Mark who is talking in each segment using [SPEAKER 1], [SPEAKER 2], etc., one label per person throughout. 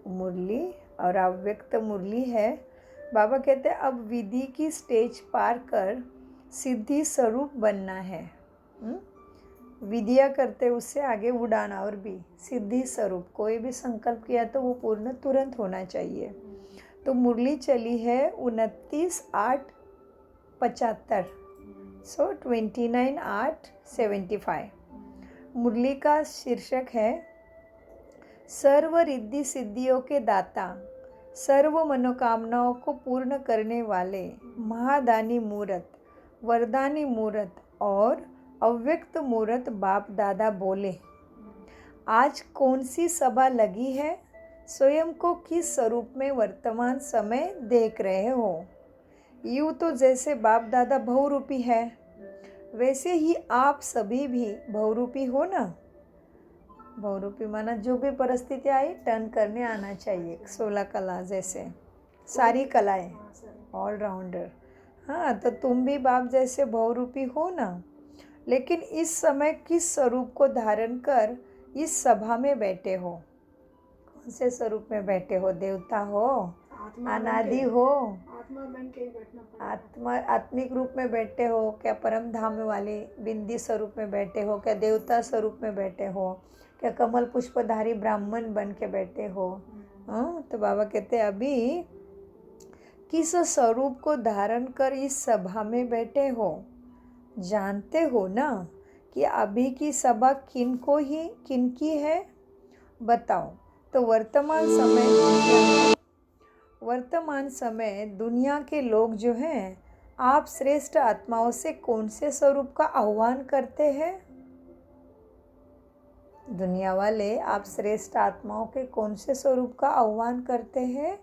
[SPEAKER 1] मुरली और अव्यक्त मुरली है। बाबा कहते हैं अब विधि की स्टेज पार कर सिद्धि स्वरूप बनना है। विधिया करते उससे आगे उड़ाना और भी सिद्धि स्वरूप। कोई भी संकल्प किया तो वो पूर्ण तुरंत होना चाहिए। तो मुरली चली है 29/8/75, सो 29/8/75। मुरली का शीर्षक है सर्व रिद्धि सिद्धियों के दाता, सर्व मनोकामनाओं को पूर्ण करने वाले महादानी मूर्त, वरदानी मूर्त और अव्यक्त मूर्त बाप दादा बोले, आज कौन सी सभा लगी है? स्वयं को किस स्वरूप में वर्तमान समय देख रहे हो? यूँ तो जैसे बाप दादा बहुरूपी है, वैसे ही आप सभी भी बहुरूपी हो ना। बहुरूपी माना जो भी परिस्थिति आई टर्न करने आना चाहिए। 16 कला जैसे सारी कलाएं, ऑलराउंडर। हाँ, तो तुम भी बाप जैसे बहुरूपी हो ना। लेकिन इस समय किस स्वरूप को धारण कर इस सभा में बैठे हो? कौन से स्वरूप में बैठे हो? देवता हो, अनादि हो,
[SPEAKER 2] आत्मा बन के बैठना
[SPEAKER 1] आत्मा आत्मिक रूप में बैठे हो क्या? परम धाम वाले बिंदी स्वरूप में बैठे हो क्या? देवता स्वरूप में बैठे हो क्या? कमल पुष्पधारी ब्राह्मण बन के बैठे हो? तो बाबा कहते अभी किस स्वरूप को धारण कर इस सभा में बैठे हो? जानते हो ना कि अभी की सभा किनकी है? बताओ। तो वर्तमान समय दुनिया के लोग जो हैं, आप श्रेष्ठ आत्माओं से कौन से स्वरूप का आह्वान करते हैं? दुनिया वाले आप श्रेष्ठ आत्माओं के कौन से स्वरूप का आह्वान करते हैं?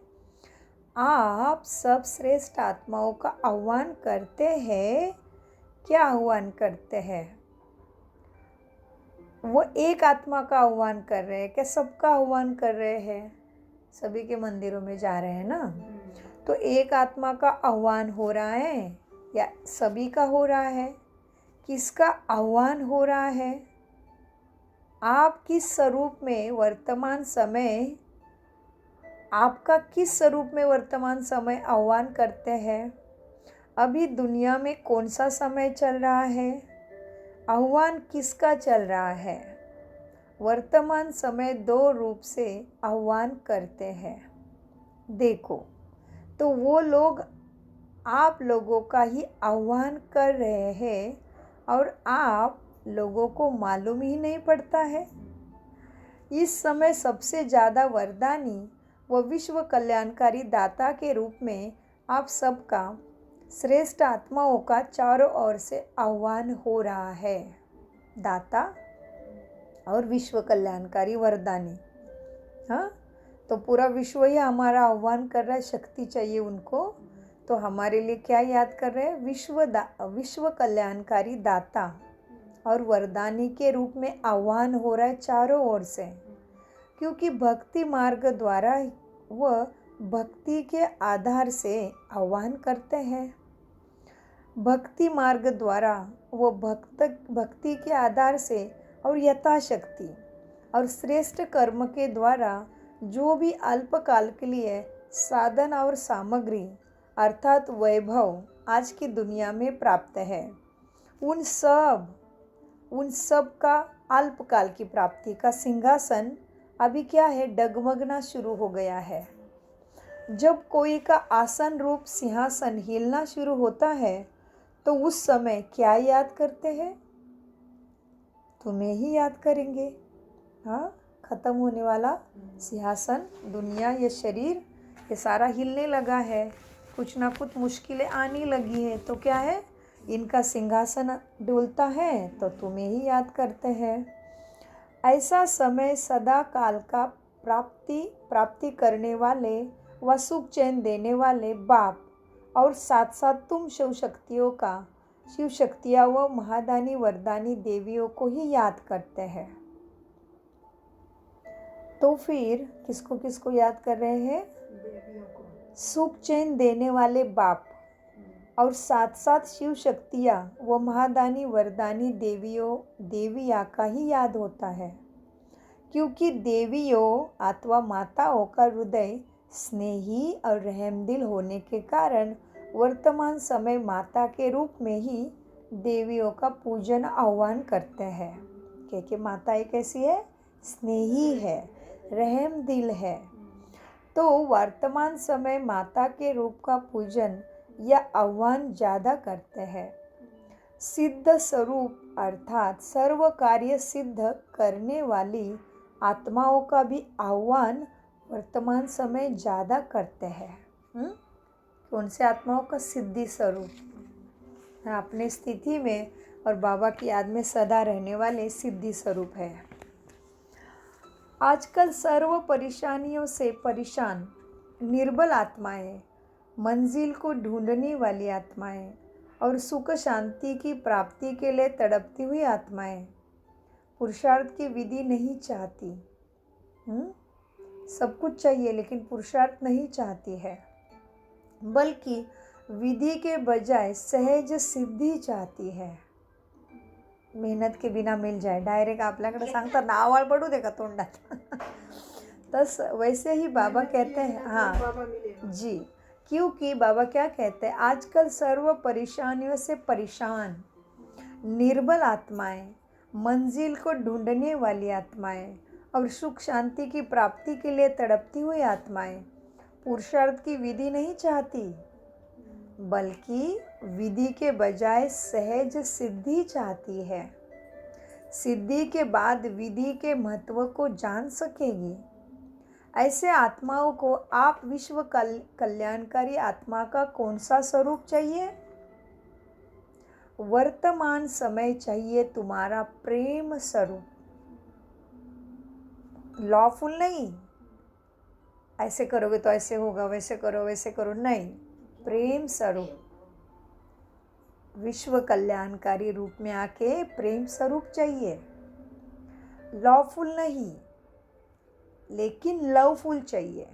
[SPEAKER 1] आप सब श्रेष्ठ आत्माओं का आह्वान करते हैं। क्या आह्वान करते हैं? वो एक आत्मा का आह्वान कर रहे हैं क्या? सबका आह्वान कर रहे हैं? सभी के मंदिरों में जा रहे हैं ना। तो एक आत्मा का आह्वान हो रहा है या सभी का हो रहा है? किसका आह्वान हो रहा है? आप किस स्वरूप में वर्तमान समय, आपका किस स्वरूप में वर्तमान समय आह्वान करते हैं? अभी दुनिया में कौन सा समय चल रहा है? आह्वान किसका चल रहा है? वर्तमान समय 2 रूप से आह्वान करते हैं। देखो, तो वो लोग आप लोगों का ही आह्वान कर रहे हैं और आप लोगों को मालूम ही नहीं पड़ता है। इस समय सबसे ज़्यादा वरदानी व विश्व कल्याणकारी दाता के रूप में आप सबका श्रेष्ठ आत्माओं का चारों ओर से आह्वान हो रहा है। दाता और विश्व कल्याणकारी वरदानी। हाँ, तो पूरा विश्व ही हमारा आह्वान कर रहा है। शक्ति चाहिए उनको, तो हमारे लिए क्या याद कर रहे हैं? विश्व कल्याणकारी दाता और वरदानी के रूप में आह्वान हो रहा है चारों ओर से। क्योंकि भक्ति मार्ग द्वारा वह भक्ति के आधार से आह्वान करते हैं। भक्ति मार्ग द्वारा वो भक्ति के आधार से और यथाशक्ति और श्रेष्ठ कर्म के द्वारा जो भी अल्पकाल के लिए साधन और सामग्री अर्थात वैभव आज की दुनिया में प्राप्त है, उन सब का अल्पकाल की प्राप्ति का सिंहासन अभी क्या है? डगमगना शुरू हो गया है। जब कोई का आसन रूप सिंहासन हिलना शुरू होता है तो उस समय क्या याद करते हैं? तुम्हें ही याद करेंगे। हाँ, खत्म होने वाला सिंहासन, दुनिया, ये शरीर, ये सारा हिलने लगा है, कुछ ना कुछ मुश्किलें आने लगी है। तो क्या है? इनका सिंहासन डोलता है तो तुम्हें ही याद करते हैं। ऐसा समय सदा काल का प्राप्ति करने वाले व सुख चैन देने वाले बाप और साथ साथ तुम शिव शक्तियाँ व महादानी वरदानी देवियों को ही याद करते हैं। तो फिर किसको किसको याद कर रहे हैं?
[SPEAKER 2] देवियों को।
[SPEAKER 1] सुख चैन देने वाले बाप और साथ साथ शिव शक्तियाँ व महादानी वरदानी देविया का ही याद होता है। क्योंकि देवियों अथवा माताओं का हृदय स्नेही और रहमदिल होने के कारण वर्तमान समय माता के रूप में ही देवियों का पूजन आह्वान करते हैं। क्योंकि माता एक कैसी है? स्नेही है, रहमदिल है। तो वर्तमान समय माता के रूप का पूजन या आह्वान ज़्यादा करते हैं। सिद्ध स्वरूप अर्थात सर्व कार्य सिद्ध करने वाली आत्माओं का भी आह्वान वर्तमान समय ज़्यादा करते हैं। कौन से आत्माओं का? सिद्धि स्वरूप, अपने स्थिति में और बाबा की याद में सदा रहने वाले सिद्धि स्वरूप है। आजकल सर्व परेशानियों से परेशान निर्बल आत्माएं, मंजिल को ढूंढने वाली आत्माएं और सुख शांति की प्राप्ति के लिए तड़पती हुई आत्माएं पुरुषार्थ की विधि नहीं चाहती। सब कुछ चाहिए लेकिन पुरुषार्थ नहीं चाहती है, बल्कि विधि के बजाय सहज सिद्धि चाहती है। मेहनत के बिना मिल जाए, डायरेक्ट आपल्याकडे सांगतात ना, आवाळ पडू दे का तोंडात तस वैसे ही बाबा कहते हैं। हाँ जी, क्योंकि बाबा क्या कहते हैं, आजकल सर्व परेशानियों से परेशान निर्बल आत्माएं, मंजिल को ढूंढने वाली आत्माएं और सुख शांति की प्राप्ति के लिए तड़पती हुई आत्माएं पुरुषार्थ की विधि नहीं चाहती, बल्कि विधि के बजाय सहज सिद्धि चाहती है। सिद्धि के बाद विधि के महत्व को जान सकेगी। ऐसे आत्माओं को आप विश्व कल्याणकारी आत्मा का कौन सा स्वरूप चाहिए? वर्तमान समय चाहिए तुम्हारा प्रेम स्वरूप। लॉफुल नहीं, ऐसे करोगे तो ऐसे होगा, वैसे करो वैसे करो, नहीं, प्रेम स्वरूप, विश्व कल्याणकारी रूप में आके प्रेम स्वरूप चाहिए। लॉफुल नहीं, लेकिन लवफुल चाहिए।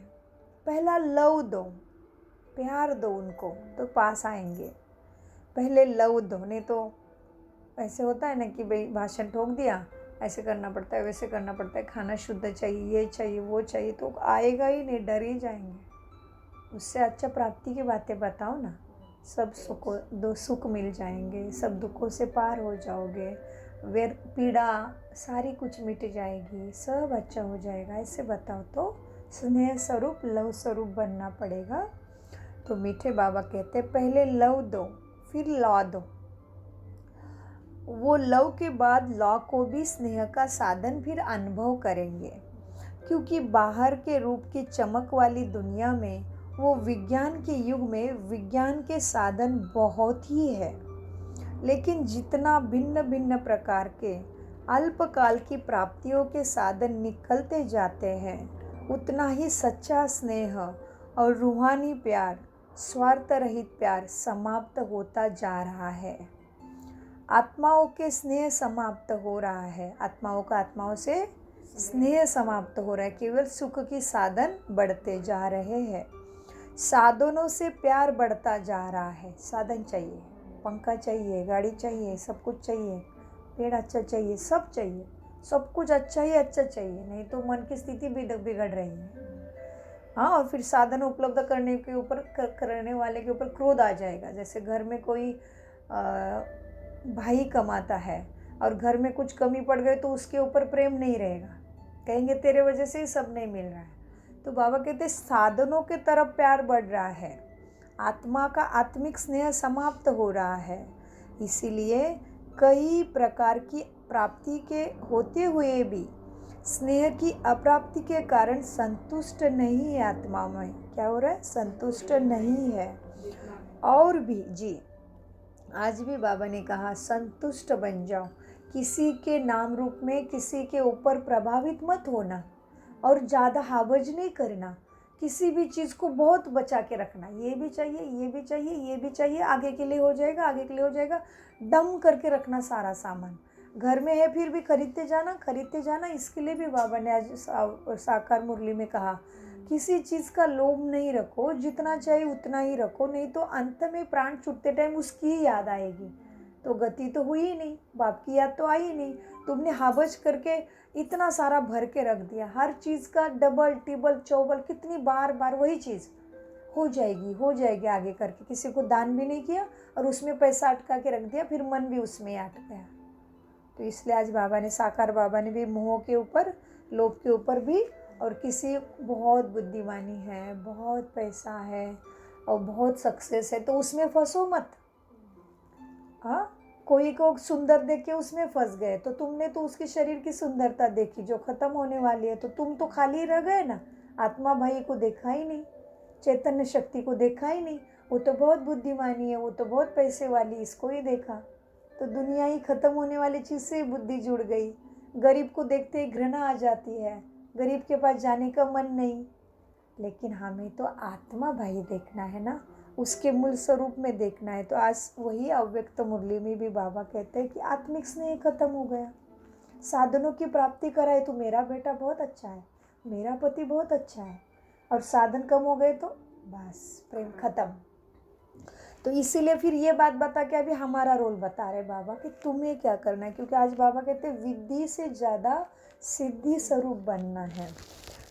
[SPEAKER 1] पहला लव दो, प्यार दो उनको तो पास आएंगे। पहले लव दो, नहीं तो ऐसे होता है ना कि भाई भाषण ठोक दिया, ऐसे करना पड़ता है, वैसे करना पड़ता है, खाना शुद्ध चाहिए, ये चाहिए, वो चाहिए, तो आएगा ही नहीं, डर ही जाएंगे। उससे अच्छा प्राप्ति की बातें बताओ ना। सब सुख मिल जाएंगे, सब दुखों से पार हो जाओगे, वेर पीड़ा सारी कुछ मिट जाएगी, सब अच्छा हो जाएगा, ऐसे बताओ। तो स्नेह स्वरूप, लव स्वरूप बनना पड़ेगा। तो मीठे बाबा कहते पहले लव दो, फिर लॉ दो। वो लव के बाद लॉ को भी स्नेह का साधन फिर अनुभव करेंगे, क्योंकि बाहर के रूप की चमक वाली दुनिया में, वो विज्ञान के युग में विज्ञान के साधन बहुत ही है, लेकिन जितना भिन्न भिन्न प्रकार के अल्पकाल की प्राप्तियों के साधन निकलते जाते हैं, उतना ही सच्चा स्नेह और रूहानी प्यार, स्वार्थ रहित प्यार समाप्त होता जा रहा है। आत्माओं के स्नेह समाप्त हो रहा है, आत्माओं का आत्माओं से स्नेह समाप्त हो रहा है, केवल सुख की साधन बढ़ते जा रहे हैं। साधनों से प्यार बढ़ता जा रहा है। साधन चाहिए, पंखा चाहिए, गाड़ी चाहिए, सब कुछ चाहिए, पेड़ अच्छा चाहिए, सब चाहिए, सब कुछ अच्छा ही अच्छा चाहिए, नहीं तो मन की स्थिति भी बिगड़ रही है। हाँ, और फिर साधन उपलब्ध करने वाले के ऊपर क्रोध आ जाएगा। जैसे घर में कोई भाई कमाता है और घर में कुछ कमी पड़ गई तो उसके ऊपर प्रेम नहीं रहेगा, कहेंगे तेरे वजह से ही सब नहीं मिल रहा है। तो बाबा कहते साधनों के तरफ प्यार बढ़ रहा है, आत्मा का आत्मिक स्नेह समाप्त हो रहा है। इसीलिए कई प्रकार की प्राप्ति के होते हुए भी स्नेह की अप्राप्ति के कारण संतुष्ट नहीं है। आत्मा में क्या हो रहा है? संतुष्ट नहीं है। और भी जी, आज भी बाबा ने कहा संतुष्ट बन जाओ, किसी के नाम रूप में किसी के ऊपर प्रभावित मत होना और ज़्यादा हावज नहीं करना। किसी भी चीज़ को बहुत बचा के रखना, ये भी चाहिए, ये भी चाहिए, ये भी चाहिए, आगे के लिए हो जाएगा, आगे के लिए हो जाएगा, डम करके रखना सारा सामान। घर में है फिर भी खरीदते जाना। इसके लिए भी बाबा ने आज साकार मुरली में कहा, किसी चीज़ का लोभ नहीं रखो, जितना चाहिए उतना ही रखो, नहीं तो अंत में प्राण छूटते टाइम उसकी ही याद आएगी। तो गति तो हुई ही नहीं, बाप की याद तो आई ही नहीं। तुमने हावज करके इतना सारा भर के रख दिया, हर चीज़ का डबल टिबल चौबल, कितनी बार बार वही चीज़ हो जाएगी आगे करके। किसी को दान भी नहीं किया और उसमें पैसा अटका के रख दिया, फिर मन भी उसमें अट गया। तो इसलिए आज बाबा ने, साकार बाबा ने भी मोह के ऊपर, लोभ के ऊपर भी, और किसी बहुत बुद्धिमानी है, बहुत पैसा है और बहुत सक्सेस है तो उसमें फंसो मत। हाँ, कोई को सुंदर देख के उसमें फंस गए तो तुमने तो उसके शरीर की सुंदरता देखी जो खत्म होने वाली है, तो तुम तो खाली रह गए ना। आत्मा भाई को देखा ही नहीं, चैतन्य शक्ति को देखा ही नहीं, वो तो बहुत बुद्धिमानी है, वो तो बहुत पैसे वाली, इसको ही देखा। तो दुनिया ही खत्म होने वाली चीज़ से बुद्धि जुड़ गई। गरीब को देखते ही घृणा आ जाती है, गरीब के पास जाने का मन नहीं। लेकिन हमें तो आत्मा भाई देखना है ना, उसके मूल स्वरूप में देखना है। तो आज वही अव्यक्त मुरली में भी बाबा कहते हैं कि आत्मिक स्नेह खत्म हो गया, साधनों की प्राप्ति कराए तो मेरा बेटा बहुत अच्छा है, मेरा पति बहुत अच्छा है, और साधन कम हो गए तो बस प्रेम खत्म। तो इसीलिए फिर ये बात बता के अभी हमारा रोल बता रहे बाबा कि तुम्हें क्या करना है, क्योंकि आज बाबा कहते हैं विधि से ज़्यादा सिद्धि स्वरूप बनना है।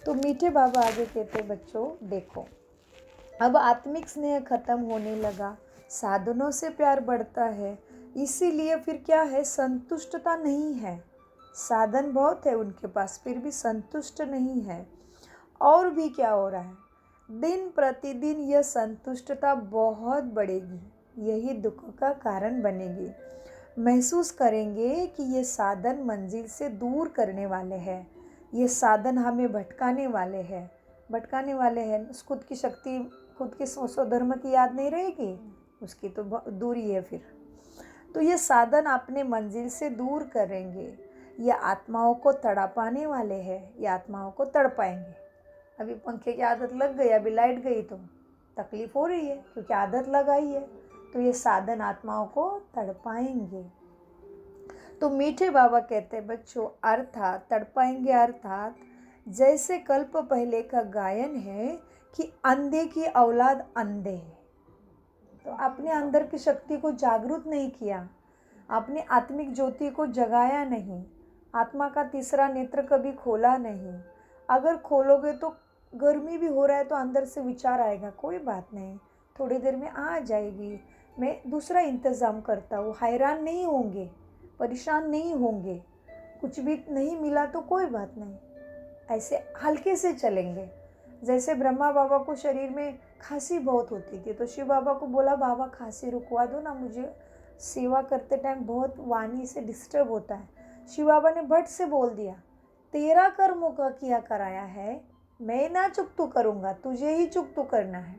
[SPEAKER 1] तो मीठे बाबा आगे कहते बच्चों देखो, अब आत्मिक स्नेह खत्म होने लगा, साधनों से प्यार बढ़ता है, इसीलिए फिर क्या है, संतुष्टता नहीं है। साधन बहुत है उनके पास, फिर भी संतुष्ट नहीं है। और भी क्या हो रहा है, दिन प्रतिदिन यह संतुष्टता बहुत बढ़ेगी, यही दुख का कारण बनेगी। महसूस करेंगे कि ये साधन मंजिल से दूर करने वाले हैं, ये साधन हमें भटकाने वाले हैं, खुद की शक्ति, खुद के स्वधर्म की याद नहीं रहेगी, उसकी तो दूरी है फिर। तो ये साधन अपने मंजिल से दूर करेंगे, ये आत्माओं को तड़पाने वाले हैं, ये आत्माओं को तड़पाएंगे। अभी पंखे की आदत लग गई, अभी लाइट गई तो तकलीफ हो रही है क्योंकि आदत लगाई है। तो ये साधन आत्माओं को तड़पाएंगे। तो मीठे बाबा कहते हैं बच्चों, अर्थात तड़पाएंगे, अर्थात जैसे कल्प पहले का गायन है कि अंधे की औलाद अंधे है। तो अपने अंदर की शक्ति को जागृत नहीं किया, अपने आत्मिक ज्योति को जगाया नहीं, आत्मा का तीसरा नेत्र कभी खोला नहीं। अगर खोलोगे तो गर्मी भी हो रहा है तो अंदर से विचार आएगा, कोई बात नहीं, थोड़ी देर में आ जाएगी, मैं दूसरा इंतज़ाम करता हूँ। हैरान नहीं होंगे, परेशान नहीं होंगे, कुछ भी नहीं मिला तो कोई बात नहीं, ऐसे हल्के से चलेंगे। जैसे ब्रह्मा बाबा को शरीर में खांसी बहुत होती थी तो शिव बाबा को बोला, बाबा खांसी रुकवा दो ना, मुझे सेवा करते टाइम बहुत वाणी से डिस्टर्ब होता है। शिव बाबा ने भट से बोल दिया, तेरा कर्मों का किया कराया है, मैं ना चुकतू करूँगा, तुझे ही चुकतू करना है।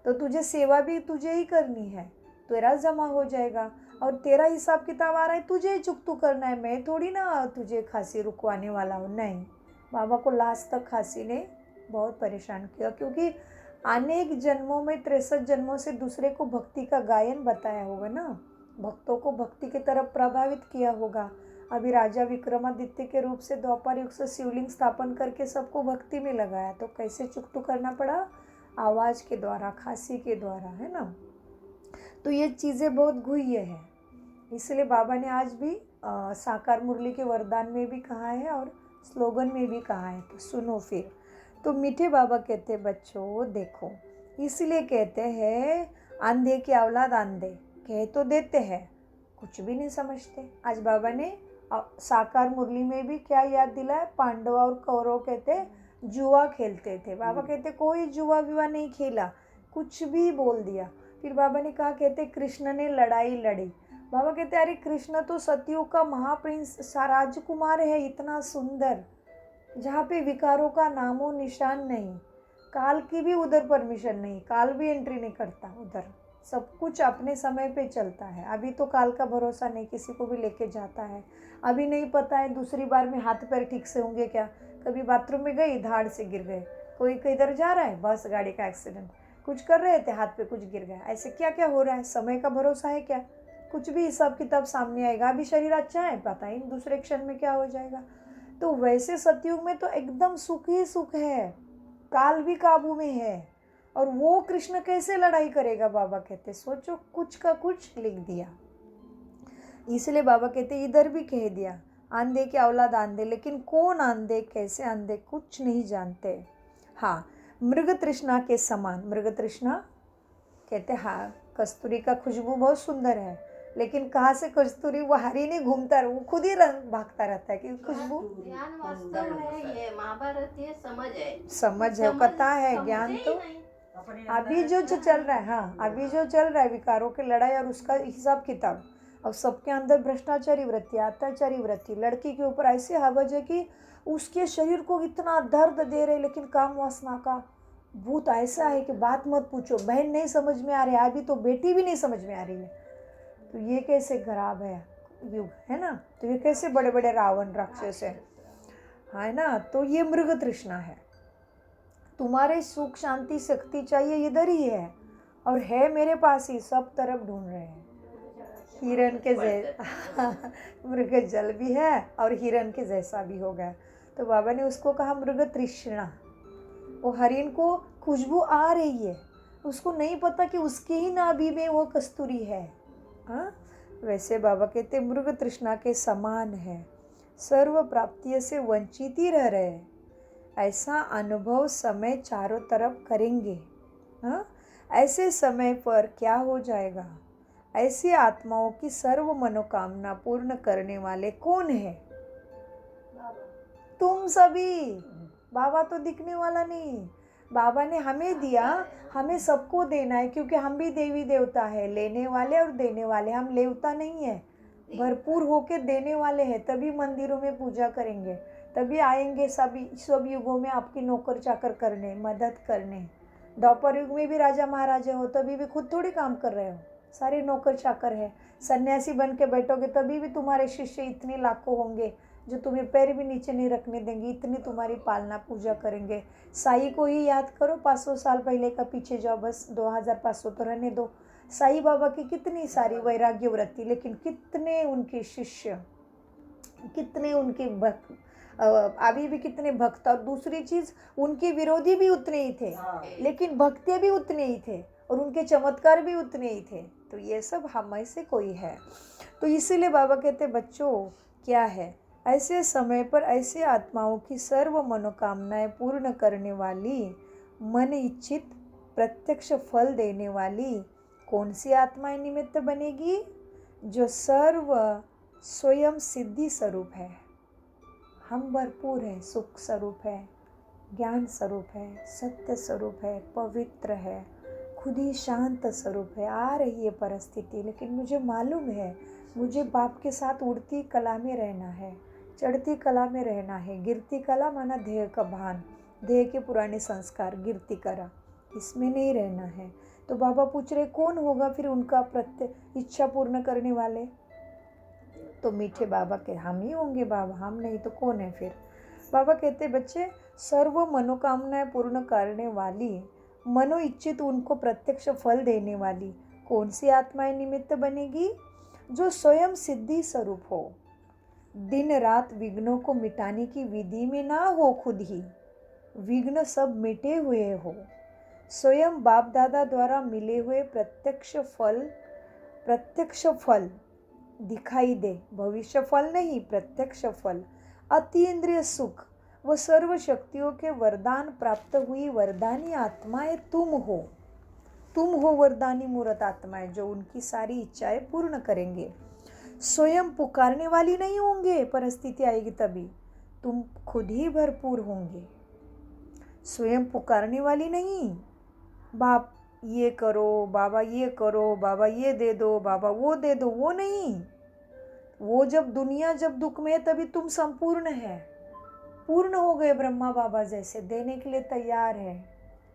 [SPEAKER 1] तो तुझे सेवा भी तुझे ही करनी है, तेरा जमा हो जाएगा, और तेरा हिसाब किताब आ रहा है, तुझे ही चुकतू करना है, मैं थोड़ी ना तुझे खांसी रुकवाने वाला हूँ। नहीं, बाबा को लास्ट तक खांसी ने बहुत परेशान किया, क्योंकि अनेक जन्मों में 63 जन्मों से दूसरे को भक्ति का गायन बताया होगा ना, भक्तों को भक्ति की तरफ प्रभावित किया होगा। अभी राजा विक्रमादित्य के रूप से द्वापर युग से शिवलिंग स्थापन करके सबको भक्ति में लगाया, तो कैसे चुकतू करना पड़ा, आवाज़ के द्वारा, खांसी के द्वारा, है ना। तो ये चीज़ें बहुत गुह्य है, इसलिए बाबा ने आज भी साकार मुरली के वरदान में भी कहा है और स्लोगन में भी कहा है। तो सुनो फिर। तो मीठे बाबा कहते बच्चों देखो, इसलिए कहते हैं अंधे की औलाद अंधे, कह तो देते हैं, कुछ भी नहीं समझते। आज बाबा ने साकार मुरली में भी क्या याद दिलाया, पांडव और कौरव कहते जुआ खेलते थे, बाबा कहते कोई जुआ विवा नहीं खेला, कुछ भी बोल दिया। फिर बाबा ने कहा, कहते कृष्ण ने लड़ाई लड़ी, बाबा कहते अरे कृष्ण तो सतयुग का महाप्रिंस राजकुमार है, इतना सुंदर, जहाँ पे विकारों का नामो निशान नहीं, काल की भी उधर परमिशन नहीं, काल भी एंट्री नहीं करता उधर, सब कुछ अपने समय पे चलता है। अभी तो काल का भरोसा नहीं, किसी को भी लेके जाता है, अभी नहीं पता है दूसरी बार में हाथ पैर ठीक से होंगे क्या, कभी बाथरूम में गई धाड़ से गिर गए, कोई किधर जा रहा है बस गाड़ी का एक्सीडेंट, कुछ कर रहे थे हाथ पे कुछ गिर गया, ऐसे क्या क्या हो रहा है, समय का भरोसा है क्या, कुछ भी हिसाब किताब सामने आएगा। अभी शरीर अच्छा है, पता ही दूसरे क्षण में क्या हो जाएगा। तो वैसे सतयुग में तो एकदम सुख ही सुख है, काल भी काबू में है, और वो कृष्ण कैसे लड़ाई करेगा, बाबा कहते सोचो, कुछ का कुछ लिख दिया। इसलिए बाबा कहते इधर भी कह दिया, आंधे की औलाद आंधे, लेकिन कौन आंधे कैसे आंधे कुछ नहीं जानते। हाँ, मृग तृष्णा के समान। मृग तृष्णा कहते हाँ, कस्तूरी का खुशबू बहुत सुंदर है, लेकिन कहाँ से कस्तूरी, वो हरी नहीं घूमता, वो खुद ही भागता रहता है कि खुशबू।
[SPEAKER 3] ज्ञान वास्तव है, ये महाभारत ये
[SPEAKER 1] समझ है, पता है, ज्ञान तो अभी जो चल रहा है। हाँ, अभी जो चल रहा है विकारों की लड़ाई और उसका हिसाब किताब, और सबके अंदर भ्रष्टाचारी वृत्ति, अत्याचारी वृत्ति, लड़की के ऊपर ऐसे हवज है कि उसके शरीर को इतना दर्द दे रहे, लेकिन काम वासना का भूत ऐसा है कि बात मत पूछो। बहन नहीं समझ में आ रही है, अभी तो बेटी भी नहीं समझ में आ रही है। तो ये कैसे खराब है युग, है ना। तो ये कैसे बड़े बड़े रावण राक्षस है ना। तो ये मृग तृष्णा है। तुम्हारे सुख शांति शक्ति चाहिए, इधर ही है, और है मेरे पास ही, सब तरफ ढूंढ रहे हैं। हिरण के जैसा मृग जल भी है और हिरण के जैसा भी हो गया। तो बाबा ने उसको कहा मृग तृष्णा। वो हरिण को खुशबू आ रही है, उसको नहीं पता कि उसके ही नाभि में वो कस्तूरी है। हाँ, वैसे बाबा कहते मृग तृष्णा के समान है, सर्व प्राप्ति से वंचित ही रह रहे हैं। ऐसा अनुभव समय चारों तरफ करेंगे। हाँ, ऐसे समय पर क्या हो जाएगा? ऐसी आत्माओं की सर्व मनोकामना पूर्ण करने वाले कौन है? तुम सभी। बाबा तो दिखने वाला नहीं, बाबा ने हमें दिया, हमें सबको देना है, क्योंकि हम भी देवी देवता है, लेने वाले और देने वाले। हम लेवता नहीं है, भरपूर होके देने वाले हैं। तभी मंदिरों में पूजा करेंगे, तभी आएंगे सब युगों में आपकी नौकर चाकर करने, मदद करने। द्वापर युग में भी राजा महाराजा हो, तभी भी खुद थोड़ी काम कर रहे हो, सारे नौकर चाकर है। सन्यासी बन के बैठोगे तभी भी तुम्हारे शिष्य इतने लाखों होंगे जो तुम्हें पैर भी नीचे नहीं रखने देंगे, इतनी तुम्हारी पालना पूजा करेंगे। साई को ही याद करो, 500 साल पहले का पीछे जाओ, बस 2500 तो रहने दो। साई बाबा की कितनी सारी वैराग्य वृत्ति, लेकिन कितने उनके शिष्य, कितने उनके भक्त, अभी भी कितने भक्त। और दूसरी चीज़, उनके विरोधी भी उतने ही थे, लेकिन भक्ति भी उतने ही थे, और उनके चमत्कार भी उतने ही थे। तो ये सब हम में से कोई है। तो इसीलिए बाबा कहते बच्चों क्या है, ऐसे समय पर ऐसे आत्माओं की सर्व मनोकामनाएं पूर्ण करने वाली, मन इच्छित प्रत्यक्ष फल देने वाली कौन सी आत्माएं निमित्त बनेगी? जो सर्व स्वयं सिद्धि स्वरूप है। हम भरपूर हैं, सुख स्वरूप है, ज्ञान स्वरूप है, सत्य स्वरूप है, पवित्र है, खुद ही शांत स्वरूप है। आ रही है परिस्थिति, लेकिन मुझे मालूम है मुझे बाप के साथ उड़ती कला में रहना है, चढ़ती कला में रहना है। गिरती कला माना देह का भान, देह के पुराने संस्कार, गिरती कला, इसमें नहीं रहना है। तो बाबा पूछ रहे कौन होगा फिर उनका प्रत्यय इच्छा पूर्ण करने वाले? तो मीठे बाबा के हम ही होंगे बाबा, हम नहीं तो कौन है फिर? बाबा कहते बच्चे, सर्व मनोकामनाएं पूर्ण करने वाली, मनो इच्छित उनको प्रत्यक्ष फल देने वाली कौन सी आत्माएं निमित्त बनेगी? जो स्वयं सिद्धि स्वरूप हो, दिन रात विघ्नों को मिटाने की विधि में ना हो, खुद ही विघ्न सब मिटे हुए हो, स्वयं बाप दादा द्वारा मिले हुए प्रत्यक्ष फल दिखाई दे, भविष्य फल नहीं, प्रत्यक्ष फल, अतीन्द्रिय सुख व सर्व शक्तियों के वरदान प्राप्त हुई वरदानी आत्माएं तुम हो वरदानी मूर्त आत्माएं, जो उनकी सारी इच्छाएं पूर्ण करेंगे। स्वयं पुकारने वाली नहीं होंगे, परिस्थिति आएगी तभी तुम खुद ही भरपूर होंगे। स्वयं पुकारने वाली नहीं, बाप ये करो, बाबा ये करो, बाबा ये दे दो, बाबा वो दे दो, वो नहीं। वो जब दुनिया जब दुख में है तभी तुम संपूर्ण है, पूर्ण हो गए, ब्रह्मा बाबा जैसे देने के लिए तैयार है,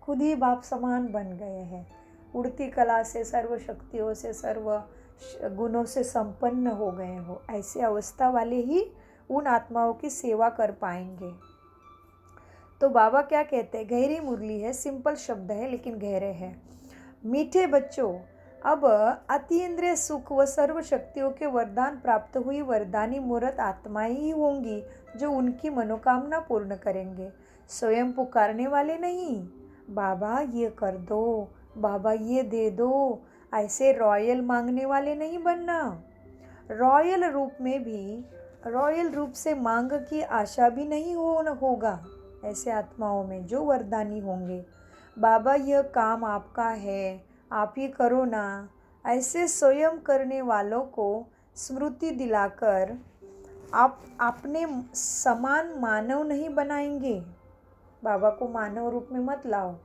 [SPEAKER 1] खुद ही बाप समान बन गए हैं। उड़ती कला से, सर्व शक्तियों से, सर्व गुणों से संपन्न हो गए हो, ऐसी अवस्था वाले ही उन आत्माओं की सेवा कर पाएंगे। तो बाबा क्या कहते हैं, गहरी मुरली है, सिंपल शब्द है लेकिन गहरे हैं। मीठे बच्चों, अब अतीन्द्रिय सुख व सर्व शक्तियों के वरदान प्राप्त हुई वरदानी मूर्त आत्माएं ही होंगी जो उनकी मनोकामना पूर्ण करेंगे। स्वयं पुकारने वाले नहीं, बाबा ये कर दो, बाबा ये दे दो, ऐसे रॉयल मांगने वाले नहीं बनना। रॉयल रूप में भी रॉयल रूप से मांग की आशा भी नहीं होगा ऐसे आत्माओं में जो वरदानी होंगे। बाबा यह काम आपका है, आप ही करो ना, ऐसे स्वयं करने वालों को स्मृति दिलाकर आप अपने समान मानव नहीं बनाएंगे। बाबा को मानव रूप में मत लाओ।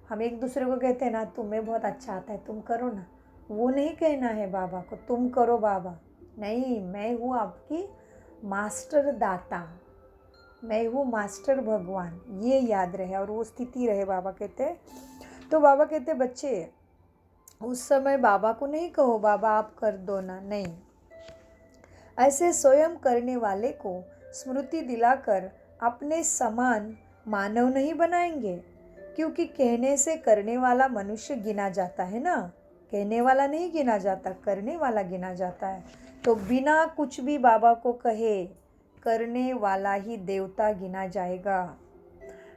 [SPEAKER 1] हम एक दूसरे को कहते हैं ना, तुम्हें बहुत अच्छा आता है तुम करो ना, वो नहीं कहना है बाबा को तुम करो बाबा। नहीं, मैं हूँ आपकी मास्टर दाता, मैं हूँ मास्टर भगवान, ये याद रहे और वो स्थिति रहे। बाबा कहते, तो बाबा कहते बच्चे उस समय बाबा को नहीं कहो बाबा आप कर दो ना, नहीं, ऐसे स्वयं करने वाले को स्मृति दिलाकर अपने समान मानव नहीं बनाएंगे। क्योंकि कहने से करने वाला मनुष्य गिना जाता है ना, कहने वाला नहीं गिना जाता, करने वाला गिना जाता है। तो बिना कुछ भी बाबा को कहे करने वाला ही देवता गिना जाएगा।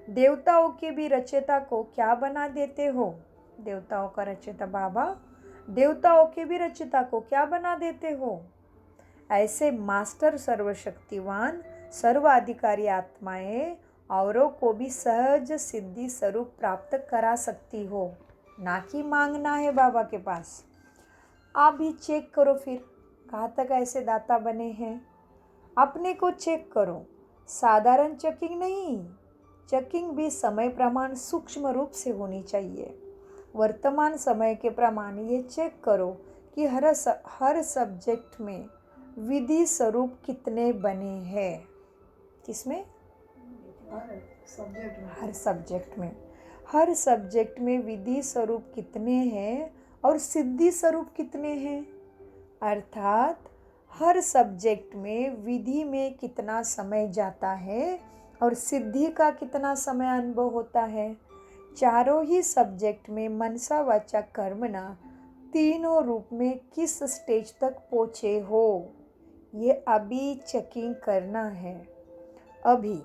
[SPEAKER 1] देवताओं के भी रचयिता को क्या बना देते हो? देवताओं का रचयिता बाबा, देवताओं के भी रचयिता को क्या बना देते हो? ऐसे मास्टर सर्वशक्तिवान सर्वाधिकारी आत्माएं औरों को भी सहज सिद्धि स्वरूप प्राप्त करा सकती हो, ना कि मांगना है बाबा के पास। आप भी चेक करो फिर कहाँ तक ऐसे दाता बने हैं, अपने को चेक करो। साधारण चेकिंग नहीं, चेकिंग भी समय प्रमाण सूक्ष्म रूप से होनी चाहिए। वर्तमान समय के प्रमाण ये चेक करो कि हर सब्जेक्ट में विधि स्वरूप कितने बने हैं। किसमें? हर सब्जेक्ट में विधि स्वरूप कितने हैं और सिद्धि स्वरूप कितने हैं। अर्थात हर सब्जेक्ट में विधि में कितना समय जाता है और सिद्धि का कितना समय अनुभव होता है। चारों ही सब्जेक्ट में मनसा वाचा कर्मणा तीनों रूप में किस स्टेज तक पहुँचे हो, ये अभी चेकिंग करना है। अभी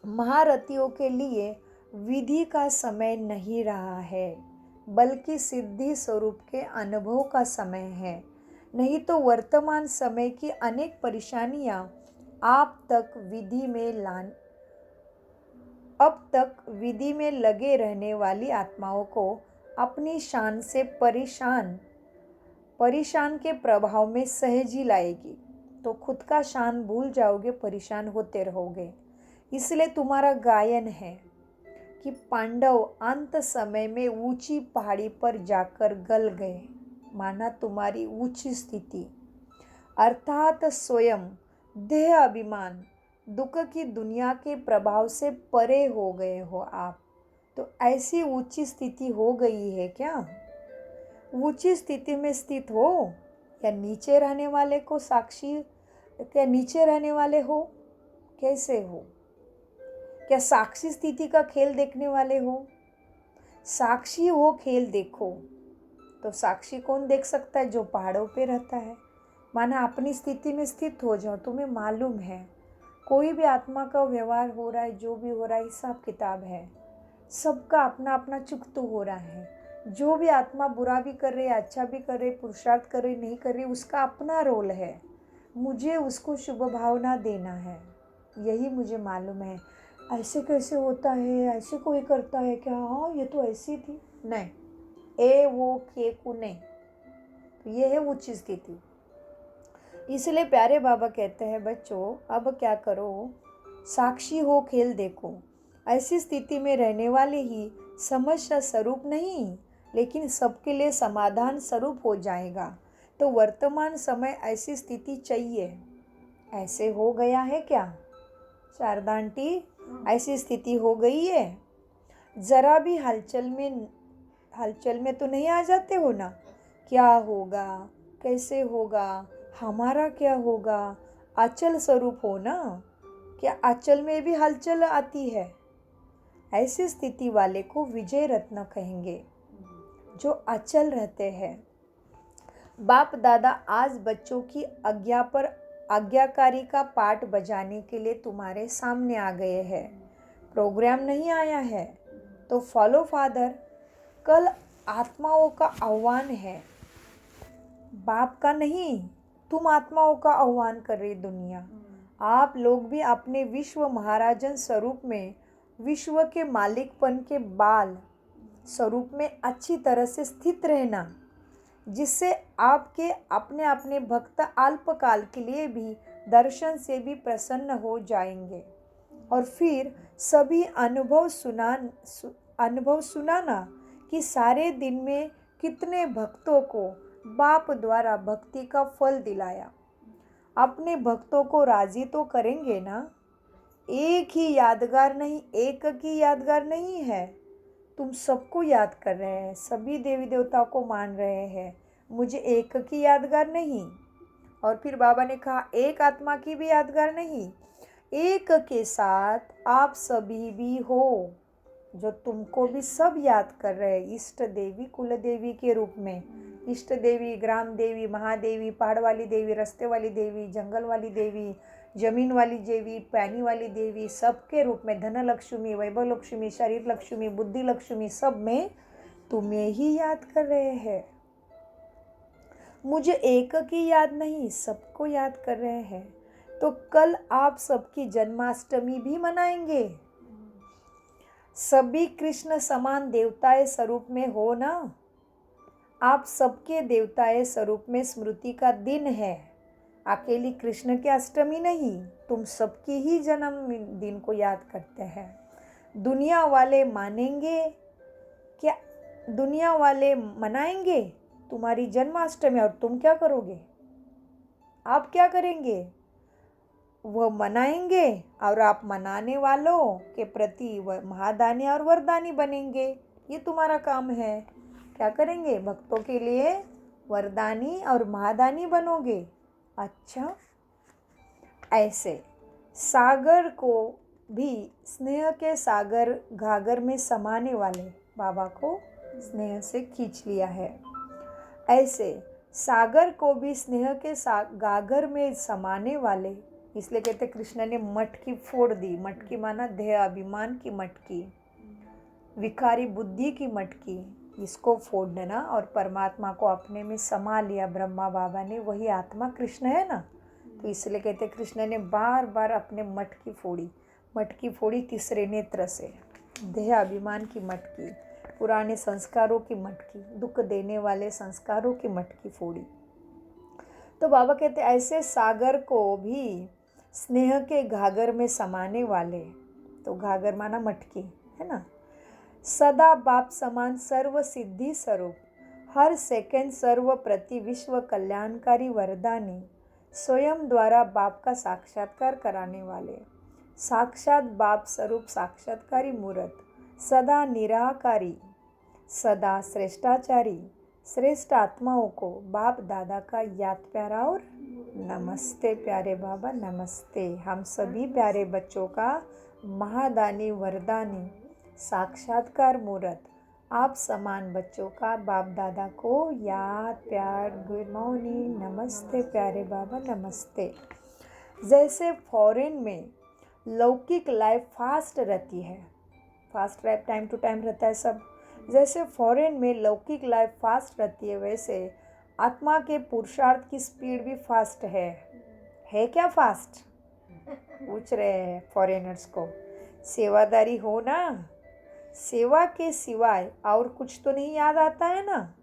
[SPEAKER 1] महारथियों के लिए विधि का समय नहीं रहा है, बल्कि सिद्धि स्वरूप के अनुभव का समय है। नहीं तो वर्तमान समय की अनेक परेशानियां अब तक विधि में लगे रहने वाली आत्माओं को अपनी शान से परेशान के प्रभाव में सहज ही लाएगी। तो खुद का शान भूल जाओगे, परेशान होते रहोगे। इसलिए तुम्हारा गायन है कि पांडव अंत समय में ऊंची पहाड़ी पर जाकर गल गए, माना तुम्हारी ऊंची स्थिति अर्थात स्वयं देह अभिमान दुख की दुनिया के प्रभाव से परे हो गए हो आप। तो ऐसी ऊंची स्थिति हो गई है क्या? ऊंची स्थिति में स्थित हो या नीचे रहने वाले को साक्षी, क्या नीचे रहने वाले हो? कैसे हो? क्या साक्षी स्थिति का खेल देखने वाले हो? साक्षी हो, खेल देखो। तो साक्षी कौन देख सकता है? जो पहाड़ों पे रहता है। माना अपनी स्थिति में स्थित हो जाओ, तुम्हें मालूम है कोई भी आत्मा का व्यवहार हो रहा है, जो भी हो रहा है हिसाब किताब है, सबका अपना अपना चुक तो हो रहा है। जो भी आत्मा बुरा भी कर रही है, अच्छा भी कर रही, पुरुषार्थ कर रही, नहीं कर रही, उसका अपना रोल है। मुझे उसको शुभ भावना देना है, यही मुझे मालूम है। ऐसे कैसे होता है, ऐसे कोई करता है क्या? हाँ ये तो ऐसी थी, नहीं, ए वो के को नहीं। तो ये है उच्च स्थिति। इसलिए प्यारे बाबा कहते हैं बच्चों अब क्या करो, साक्षी हो, खेल देखो। ऐसी स्थिति में रहने वाले ही समस्या स्वरूप नहीं, लेकिन सबके लिए समाधान स्वरूप हो जाएगा। तो वर्तमान समय ऐसी स्थिति चाहिए। ऐसे हो गया है क्या शारदा आंटी? ऐसी स्थिति हो गई है? ज़रा भी हलचल में तो नहीं आ जाते हो ना? क्या होगा, कैसे होगा, हमारा क्या होगा? अचल स्वरूप हो ना, क्या अचल में भी हलचल आती है? ऐसी स्थिति वाले को विजय रत्न कहेंगे, जो अचल रहते हैं। बाप दादा आज बच्चों की आज्ञाकारी का पाठ बजाने के लिए तुम्हारे सामने आ गए हैं। प्रोग्राम नहीं आया है तो फॉलो फादर। कल आत्माओं का आह्वान है, बाप का नहीं। तुम आत्माओं का आह्वान कर रही दुनिया। आप लोग भी अपने विश्व महाराजन स्वरूप में, विश्व के मालिकपन के बाल स्वरूप में अच्छी तरह से स्थित रहना, जिससे आपके अपने अपने भक्त अल्पकाल के लिए भी दर्शन से भी प्रसन्न हो जाएंगे। और फिर सभी अनुभव सुनाना कि सारे दिन में कितने भक्तों को बाप द्वारा भक्ति का फल दिलाया। अपने भक्तों को राजी तो करेंगे ना। एक की यादगार नहीं है, तुम सबको याद कर रहे हैं, सभी देवी देवताओं को मान रहे हैं, मुझे एक की यादगार नहीं। और फिर बाबा ने कहा एक आत्मा की भी यादगार नहीं, एक के साथ आप सभी भी हो, जो तुमको भी सब याद कर रहे हैं। इष्ट देवी कुल देवी के रूप में, इष्ट देवी, ग्राम देवी, महादेवी, पहाड़ वाली देवी, रास्ते वाली देवी, जंगल वाली देवी, जमीन वाली देवी, पानी वाली देवी, सबके रूप में धन लक्ष्मी, वैभव लक्ष्मी, शरीर लक्ष्मी, बुद्धि लक्ष्मी, सब में तुम्हें ही याद कर रहे हैं। मुझे एक की याद नहीं, सबको याद कर रहे हैं। तो कल आप सबकी जन्माष्टमी भी मनाएंगे। सभी कृष्ण समान देवताएं स्वरूप में हो ना। आप सबके देवताएं स्वरूप में स्मृति का दिन है, अकेली कृष्ण की अष्टमी नहीं, तुम सबकी ही जन्म दिन को याद करते हैं। दुनिया वाले मानेंगे क्या? दुनिया वाले मनाएंगे तुम्हारी जन्माष्टमी, और तुम क्या करोगे? आप क्या करेंगे? वह मनाएंगे और आप मनाने वालों के प्रति महादानी और वरदानी बनेंगे। ये तुम्हारा काम है। क्या करेंगे? भक्तों के लिए वरदानी और महादानी बनोगे। अच्छा, ऐसे सागर को भी स्नेह के सागर घाघर में समाने वाले बाबा को स्नेह से खींच लिया है। ऐसे सागर को भी स्नेह के गागर में समाने वाले, इसलिए कहते कृष्ण ने मटकी फोड़ दी। मटकी माना देह अभिमान की मटकी, विकारी बुद्धि की मटकी, इसको फोड़ देना और परमात्मा को अपने में समा लिया ब्रह्मा बाबा ने। वही आत्मा कृष्ण है ना। तो इसलिए कहते कृष्ण ने बार बार अपने मटकी फोड़ी तीसरे नेत्र से। देह अभिमान की मटकी, पुराने संस्कारों की मटकी, दुख देने वाले संस्कारों की मटकी फोड़ी। तो बाबा कहते ऐसे सागर को भी स्नेह के घाघर में समाने वाले, तो घाघर माना मटकी है ना। सदा बाप समान सर्व सिद्धि स्वरूप, हर सेकंड सर्व प्रति विश्व कल्याणकारी वरदानी, स्वयं द्वारा बाप का साक्षात्कार कराने वाले, साक्षात बाप स्वरूप साक्षात्कारी मूर्त, सदा निराकारी, सदा श्रेष्ठाचारी, श्रेष्ठ आत्माओं को बाप दादा का याद प्यारा और नमस्ते। प्यारे बाबा नमस्ते। हम सभी प्यारे बच्चों का महादानी वरदानी साक्षात्कार मूर्त, आप समान बच्चों का बाप दादा को याद प्यार, गुड मॉर्निंग, नमस्ते प्यारे बाबा नमस्ते। जैसे फॉरेन में लौकिक लाइफ फास्ट रहती है, fast life time to time रहता है सब। जैसे फॉरेन में लौकिक लाइफ फास्ट रहती है, वैसे आत्मा के पुरुषार्थ की स्पीड भी फास्ट है क्या फास्ट? पूछ रहे हैं फॉरेनर्स को। सेवादारी हो ना, सेवा के सिवाय और कुछ तो नहीं याद आता है ना।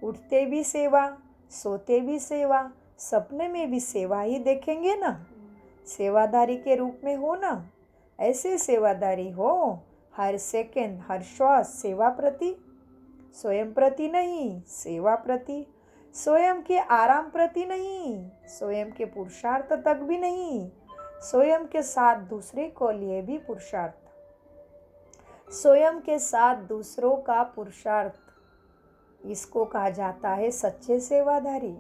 [SPEAKER 1] उठते भी सेवा, सोते भी सेवा, सपने में भी सेवा ही देखेंगे ना। सेवादारी के रूप में हो ना, ऐसे सेवादारी हो, हर सेकंड हर श्वास सेवा प्रति, स्वयं प्रति नहीं, सेवा प्रति, स्वयं के आराम प्रति नहीं, स्वयं के पुरुषार्थ तक भी नहीं, स्वयं के साथ दूसरे को लिए भी पुरुषार्थ, स्वयं के साथ दूसरों का पुरुषार्थ, इसको कहा जाता है सच्चे सेवादारी।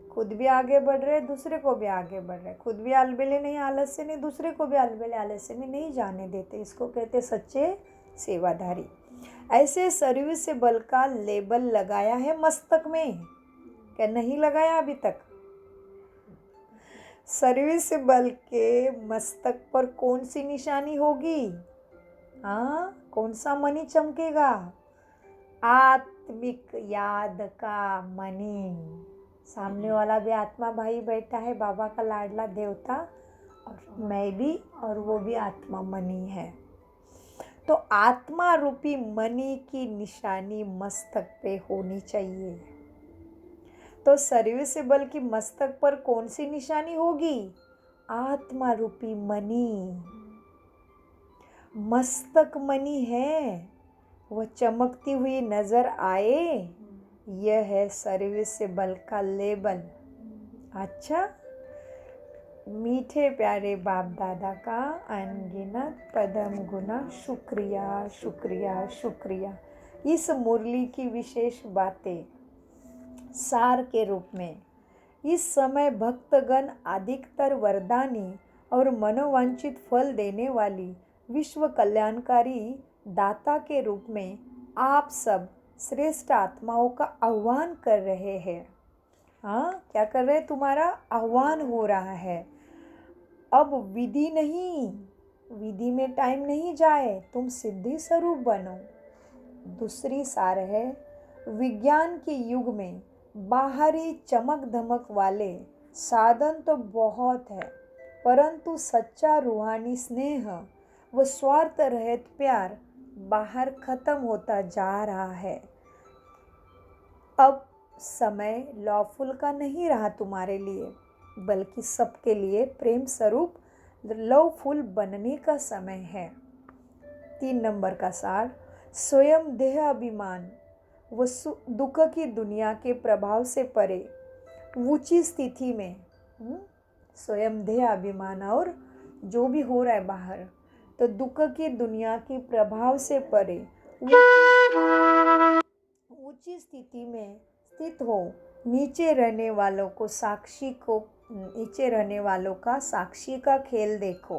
[SPEAKER 1] खुद भी आगे बढ़ रहे, दूसरे को भी आगे बढ़ रहे, खुद भी अलबेले नहीं, आलस्य नहीं, दूसरे को भी अलबेले आलस्य में नहीं जाने देते, इसको कहते सच्चे सेवादारी। ऐसे सर्विस से बल का लेबल लगाया है मस्तक में, क्या नहीं लगाया अभी तक? सर्विस से बल के मस्तक पर कौन सी निशानी होगी? हाँ, कौन सा मणि चमकेगा? आत्मिक याद का मणि। सामने वाला भी आत्मा भाई बैठा है, बाबा का लाडला देवता, और मैं भी, और वो भी आत्मा मणि है। तो आत्मा रूपी मणि की निशानी मस्तक पे होनी चाहिए। तो सर्विसेबल की मस्तक पर कौन सी निशानी होगी? आत्मा रूपी मणि। मस्तक मणि है, वह चमकती हुई नजर आए, यह है सर्विसेबल का लेबल। अच्छा, मीठे प्यारे बाप दादा का अनगिनत पदम गुना शुक्रिया शुक्रिया शुक्रिया। इस मुरली की विशेष बातें सार के रूप में इस समय भक्तगण अधिकतर वरदानी और मनोवांछित फल देने वाली विश्व कल्याणकारी दाता के रूप में आप सब श्रेष्ठ आत्माओं का आह्वान कर रहे हैं। हाँ, क्या कर रहे हैं? तुम्हारा आह्वान हो रहा है। अब विधि नहीं, विधि में टाइम नहीं जाए, तुम सिद्धि स्वरूप बनो। दूसरी सार है, विज्ञान के युग में बाहरी चमक धमक वाले साधन तो बहुत है, परंतु सच्चा रूहानी स्नेह व स्वार्थ रहित प्यार बाहर खत्म होता जा रहा है। अब समय लॉफुल का नहीं रहा तुम्हारे लिए, बल्कि सबके लिए प्रेम स्वरूप लवफुल बनने का समय है। 3 नंबर का सार, स्वयं देह अभिमान व दुख की दुनिया के प्रभाव से परे ऊंची स्थिति में, स्वयं देह अभिमान और जो भी हो रहा है बाहर, तो दुख की दुनिया के प्रभाव से परे ऊंची स्थिति में स्थित हो, नीचे रहने वालों का साक्षी का खेल देखो,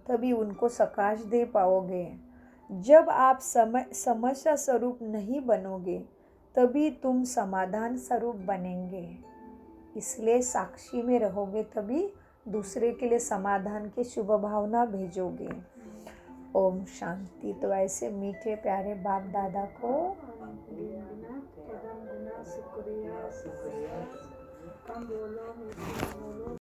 [SPEAKER 1] तभी उनको सकाश दे पाओगे। जब आप समस्या स्वरूप नहीं बनोगे, तभी तुम समाधान स्वरूप बनेंगे। इसलिए साक्षी में रहोगे, तभी दूसरे के लिए समाधान की शुभ भावना भेजोगे। ओम शांति। तो ऐसे मीठे प्यारे बाप दादा को
[SPEAKER 2] शुक्रिया शुक्रिया। कम बोलो, मीठे बोलो।